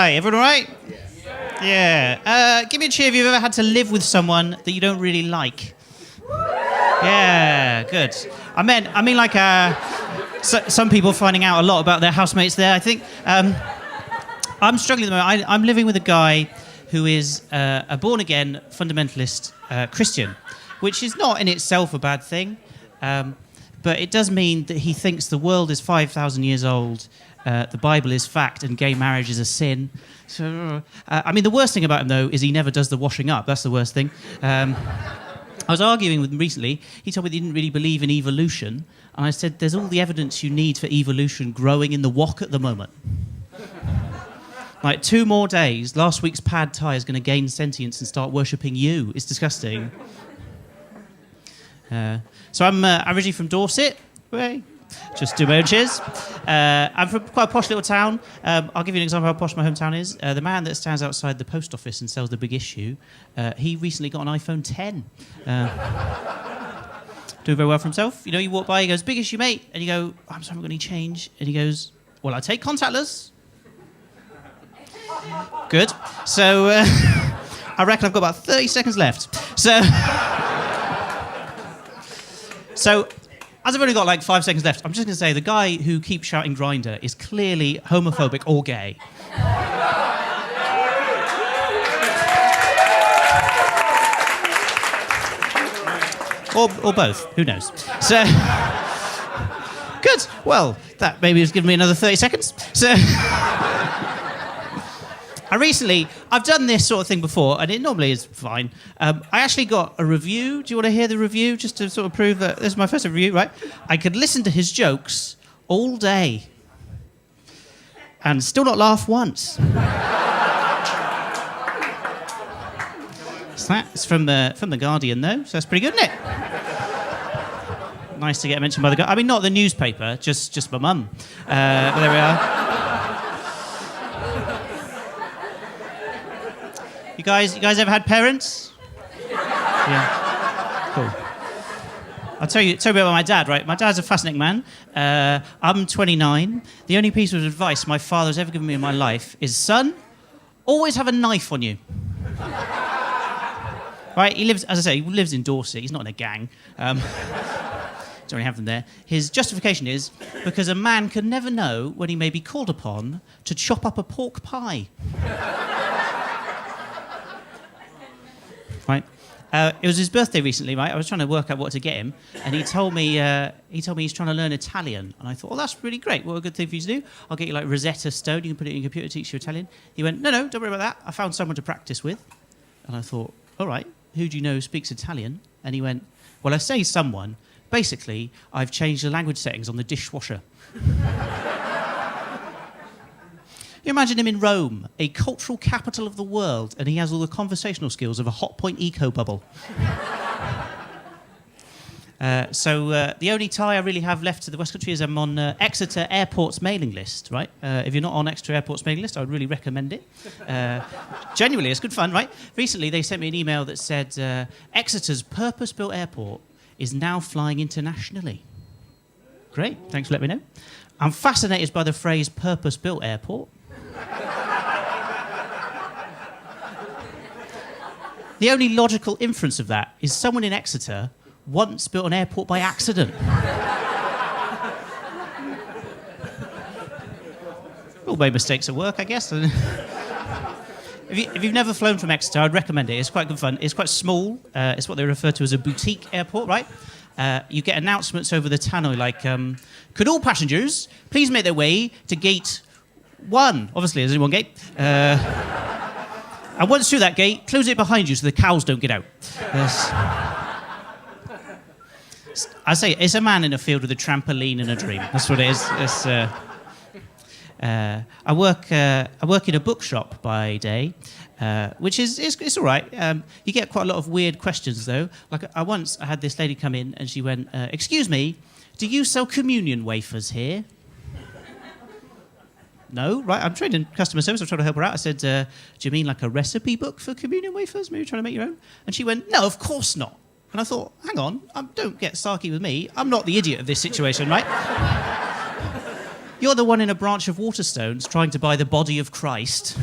Hi, everyone all right? Yeah. Give me a cheer if you've ever had to live with someone that you don't really like. Yeah, good. I mean, like, some people finding out a lot about their housemates there, I think. I'm struggling at the moment. I'm living with a guy who is a born-again fundamentalist Christian, which is not in itself a bad thing, but it does mean that he thinks the world is 5,000 years old, the Bible is fact, and gay marriage is a sin. So, I mean, the worst thing about him, though, is he never does the washing up. That's the worst thing. I was arguing with him recently. He told me he didn't really believe in evolution, and I said, there's all the evidence you need for evolution growing in the wok at the moment. Like 2 more days, last week's pad thai is going to gain sentience and start worshipping you. It's disgusting. So I'm originally from Dorset. Hey. Just do my own cheers. I'm from quite a posh little town. I'll give you an example of how posh my hometown is. The man that stands outside the post office and sells the big issue, he recently got an iPhone 10. Doing very well for himself. You know, you walk by, he goes, "Big issue, mate." And you go, "I'm sorry, I've got any change." And he goes, "Well, I take contactless." Good. So I reckon I've got about 30 seconds left. So as I've only got like 5 seconds left, I'm just going to say the guy who keeps shouting Grindr is clearly homophobic or gay. Or both. Who knows? So, good. Well, that maybe has given me another 30 seconds. So, I've done this sort of thing before, and it normally is fine. I actually got a review. Do you want to hear the review, just to sort of prove that this is my first review, right? I could listen to his jokes all day and still not laugh once. So that's from the Guardian, though, so that's pretty good, isn't it? Nice to get mentioned by the Guardian. I mean, not the newspaper, just my mum. But there we are. You guys ever had parents? Yeah. Cool. I'll tell you about my dad, right? My dad's a fascinating man. I'm 29. The only piece of advice my father's ever given me in my life is, son, always have a knife on you. Right? He lives, as I say, he lives in Dorset. He's not in a gang. Don't really have them there. His justification is because a man can never know when he may be called upon to chop up a pork pie. Right? It was his birthday recently, right? I was trying to work out what to get him, and he told me he's trying to learn Italian, and I thought, well, that's really great. What a good thing for you to do. I'll get you like Rosetta Stone. You can put it in your computer, teach you Italian. He went, no, don't worry about that. I found someone to practice with, and I thought, all right, who do you know speaks Italian? And he went, well, I say someone. Basically, I've changed the language settings on the dishwasher. You imagine him in Rome, a cultural capital of the world, and he has all the conversational skills of a hot point eco bubble. So the only tie I really have left to the West Country is I'm on Exeter Airport's mailing list, right? If you're not on Exeter Airport's mailing list, I would really recommend it. Genuinely, it's good fun, right? Recently, they sent me an email that said, Exeter's purpose-built airport is now flying internationally. Great, thanks for letting me know. I'm fascinated by the phrase purpose-built airport. The only logical inference of that is someone in Exeter once built an airport by accident. All made mistakes at work, I guess. If you've never flown from Exeter, I'd recommend it. It's quite good fun. It's quite small. It's what they refer to as a boutique airport, right? You get announcements over the tannoy like, could all passengers please make their way to gate 1? Obviously, there's only one gate. And once through that gate, close it behind you so the cows don't get out. I say, it's a man in a field with a trampoline and a dream. That's what it is. I work in a bookshop by day, which is it's all right. You get quite a lot of weird questions, though. Like, I had this lady come in, and she went, excuse me, do you sell communion wafers here? No, right, I'm trained in customer service. I'm trying to help her out. I said, do you mean like a recipe book for communion wafers? Maybe you're trying to make your own? And she went, no, of course not. And I thought, hang on, don't get sarky with me. I'm not the idiot of this situation, right? You're the one in a branch of Waterstones trying to buy the body of Christ.